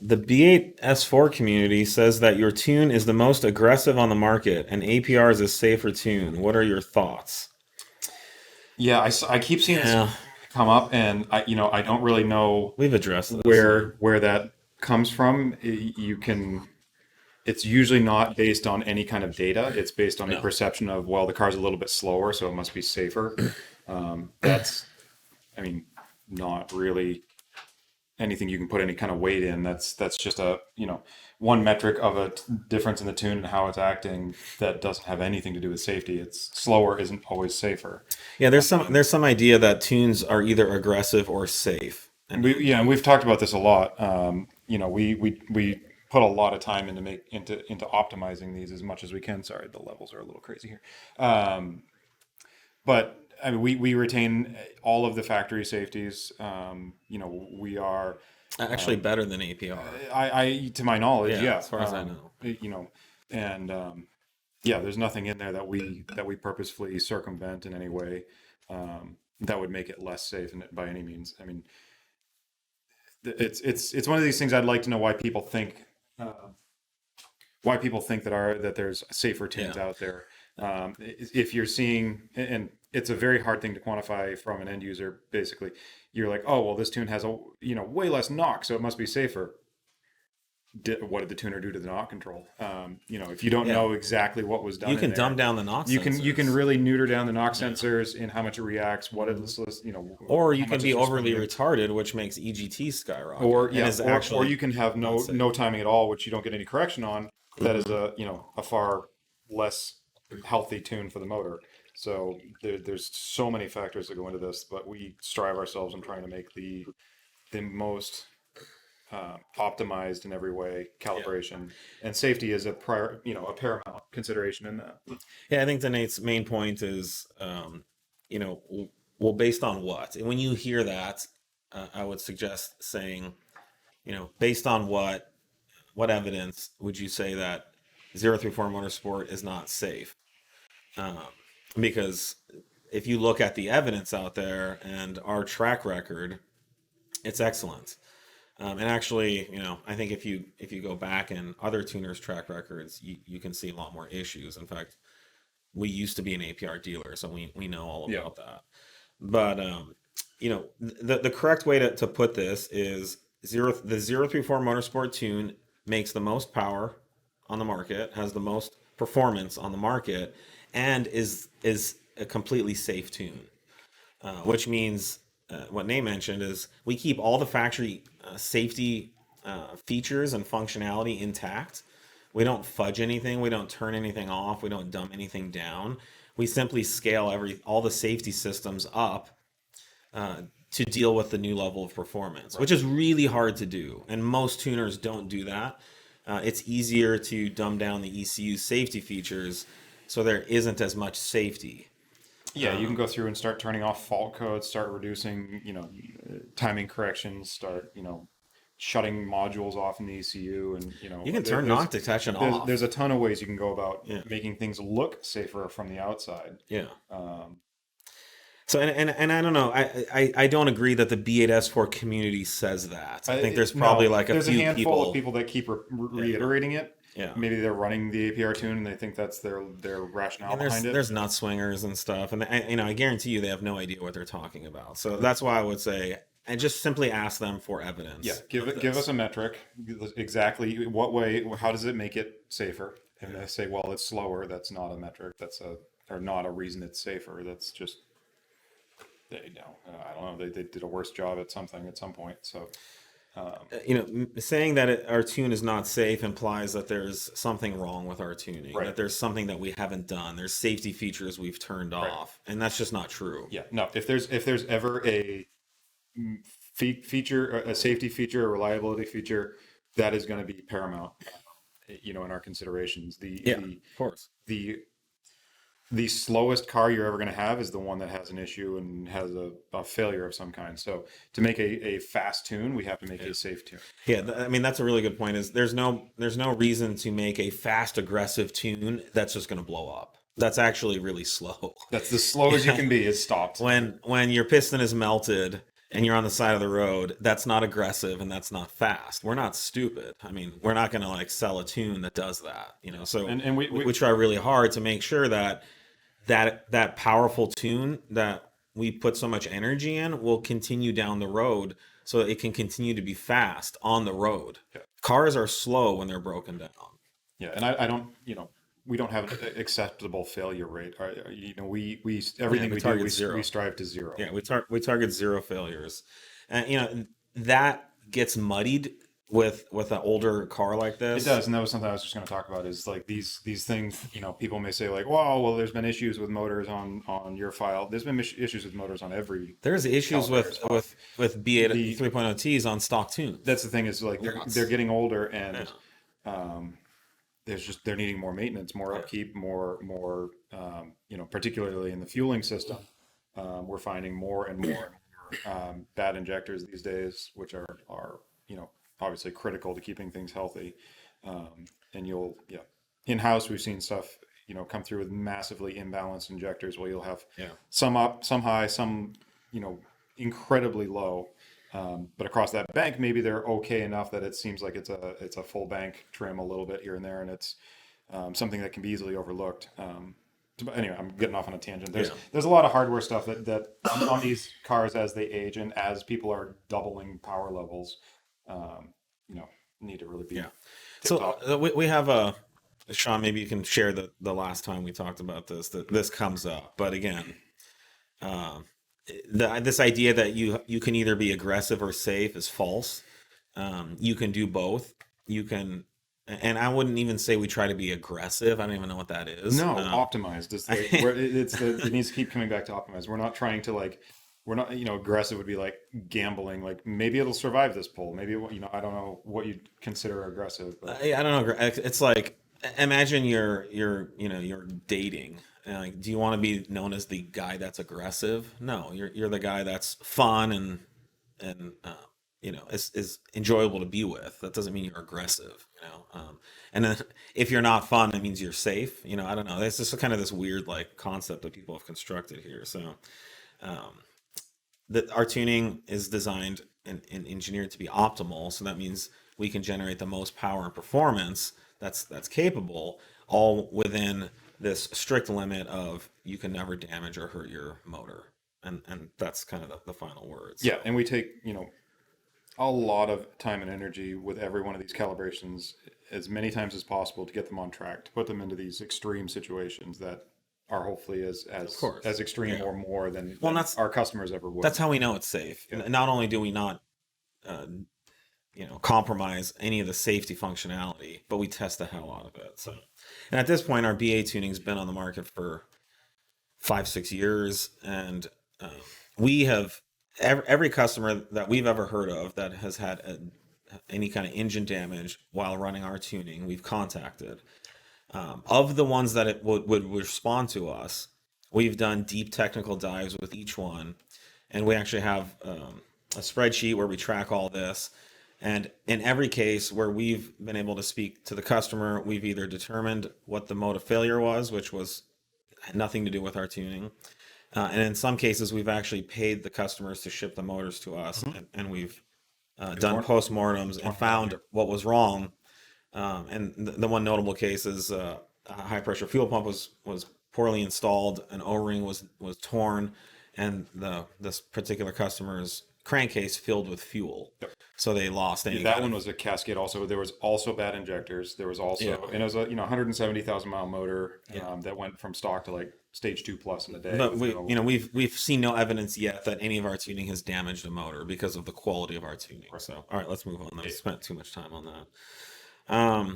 The B8 S4 community says that your tune is the most aggressive on the market and APR is a safer tune. What are your thoughts? Yeah, I keep seeing this Yeah, come up, and I don't really know we've addressed this. Yeah. where that comes from. You can It's usually not based on any kind of data. It's based on a No. perception of, well, the car's a little bit slower, so it must be safer. That's, I mean, not really anything you can put any kind of weight in. That's just one metric of a difference in the tune and how it's acting that doesn't have anything to do with safety. It's slower isn't always safer. Yeah, there's some idea that tunes are either aggressive or safe. And we've talked about this a lot. We put a lot of time into optimizing these as much as we can. Sorry, the levels are a little crazy here. But I mean, we retain all of the factory safeties. We are, Actually better than APR. to my knowledge, Yeah, yeah. as far as I know. And yeah, there's nothing in there that we purposefully circumvent in any way that would make it less safe by any means. I mean, it's one of these things. I'd like to know why people think that there's safer tunes Yeah. out there. If you're seeing, and it's a very hard thing to quantify from an end user. Basically, you're like, oh well, this tune has a way less knock, so it must be safer. What did the tuner do to the knock control? If you don't Yeah. know exactly what was done You in can dumb there, down the knock you can sensors. really neuter down the knock sensors in how much it reacts, Or you how can much be it's overly responding. retarded, which makes EGT Or skyrocket and yeah, is or actually you can have no unsafe. timing at all, which you don't get any correction on. That is a far less healthy tune for the motor. So there's so many factors that go into this, but we strive ourselves in trying to make the most optimized in every way Yeah. calibration, and safety is a paramount consideration in that. Yeah, I think Nate's main point is, you know, well, based on what? And when you hear that, I would suggest saying, based on what evidence would you say that 034 Motorsport is not safe? Um, because if you look at the evidence out there and our track record, it's excellent. And actually, I think if you go back in other tuners' track records, you can see a lot more issues. In fact, we used to be an APR dealer, so we know all Yeah, about that. But the correct way to put this is the 034 Motorsport tune makes the most power on the market, has the most performance on the market, and is a completely safe tune. Which means what Nate mentioned is we keep all the factory safety features and functionality intact. We don't fudge anything. We don't turn anything off. We don't dumb anything down. We simply scale all the safety systems up to deal with the new level of performance, right. which is really hard to do. And most tuners don't do that. It's easier to dumb down the ECU safety features so there isn't as much safety. Yeah, you can go through and start turning off fault codes, start reducing, timing corrections, start, shutting modules off in the ECU, and You can turn knock detection there's off. a ton of ways you can go about Yeah. making things look safer from the outside. Yeah. Um, So and I don't know. I don't agree that the B8S4 community says that. I think there's probably no, like a there's a few handful of people. people that keep Yeah. reiterating it. Yeah. Maybe they're running the APR tune and they think that's their rationale And there's behind it. there's nut swingers and stuff, and I guarantee you they have no idea what they're talking about. So that's why I would say, and just simply ask them for Yeah, evidence give of give us this. a metric. Exactly what way, how does it make it safer? And they say, well, it's slower. That's not a metric. Or not a reason it's safer. That's just, I don't know. They did a worse job at something at some point. So, Saying that our tune is not safe implies that there's something wrong with our tuning, right, that there's something that we haven't done, there's safety features we've turned right. off, and that's just not true. Yeah, no, if there's ever a feature, a safety feature, a reliability feature, that is going to be paramount, in our considerations. Yeah, of course. The the slowest car you're ever going to have is the one that has an issue and has a failure of some kind. So to make a fast tune, we have to make Yeah. a safe tune. Yeah, I mean that's a really good point. Is there's no reason to make a fast aggressive tune that's just going to blow up. That's actually really slow. That's the slow as you can be is stopped. When your piston is melted and you're on the side of the road, that's not aggressive and that's not fast. We're not stupid. I mean, we're not going to like sell a tune that does that, you know. So And we try really hard to make sure that that powerful tune that we put so much energy in will continue down the road so that it can continue to be fast on the road. Yeah. Cars are slow when they're broken down. Yeah, and I don't, you know, we don't have an acceptable failure rate. You know, we everything we we do, target zero. we strive to zero. Yeah, we target zero failures, and you know that gets muddied with an older car like It this. does, and that was something I was just going to talk about. Is like these things. You know, people may say like, "Wow, well, there's been issues with motors on your file." There's been issues with motors on every. There's issues Calibrator with B8 The- 3.0 Ts on stock tunes. That's the thing is like they're getting older, and Yeah. they're needing more maintenance, more upkeep, more you know, particularly in the fueling system. We're finding more and more bad injectors these days, which are you know, obviously critical to keeping things healthy. And you'll in house we've seen stuff, you know, come through with massively imbalanced injectors where you'll have some up, some high, some, you know, incredibly low. But across that bank, maybe they're okay enough that it seems like it's a full bank trim a little bit here and there, and it's something that can be easily overlooked. But anyway, I'm getting off on a tangent. There's a lot of hardware stuff that on these cars as they age and as people are doubling power levels, you know, need to really be. So we have a Sean. Maybe you can share the last time we talked about this that this comes up. But again, this idea that you can either be aggressive or safe is false. You can do both. You can, and I wouldn't even say we try to be aggressive. I don't even know what that is. No, optimized. It needs to keep coming back to optimized. We're not trying to like, we're not, you know, aggressive would be like gambling. Like maybe it'll survive this pull. Maybe, you know, I don't know what you'd consider aggressive. But. I don't know. It's like imagine you're dating. And like, do you want to be known as the guy that's aggressive? No, you're the guy that's fun and you know is enjoyable to be with. That doesn't mean you're aggressive, you know. And then if you're not fun, it means you're safe. You know, I don't know. It's just kind of this weird like concept that people have constructed here. So, our tuning is designed and engineered to be optimal. So that means we can generate the most power and performance that's capable, all within this strict limit of you can never damage or hurt your motor, and that's kind of the final words. Yeah, and we take, you know, a lot of time and energy with every one of these calibrations as many times as possible to get them on track, to put them into these extreme situations that are hopefully as extreme or more than our customers ever would. That's how we know it's safe. Yeah. Not only do we not you know, compromise any of the safety functionality, but we test the hell out of it. So, and at this point, our BA tuning's been on the market for 5-6 years, and we have every customer that we've ever heard of that has had any kind of engine damage while running our tuning, we've contacted. Of the ones that it would respond to us, we've done deep technical dives with each one, and we actually have a spreadsheet where we track all this. And in every case where we've been able to speak to the customer, we've either determined what the mode of failure was, which was nothing to do with our tuning. And in some cases, we've actually paid the customers to ship the motors to us, and we've done postmortems and found what was wrong. And the one notable case is a high pressure fuel pump was poorly installed, an O-ring was torn, and this particular customer's crankcase filled with fuel. Yep. So they lost any. That one was a cascade. Also, there was also bad injectors. There was also, and it was a 170,000 mile motor that went from stock to like stage 2+ in a day. But we've seen no evidence yet that any of our tuning has damaged a motor because of the quality of our tuning. Right. So all right, let's move on. We spent too much time on that.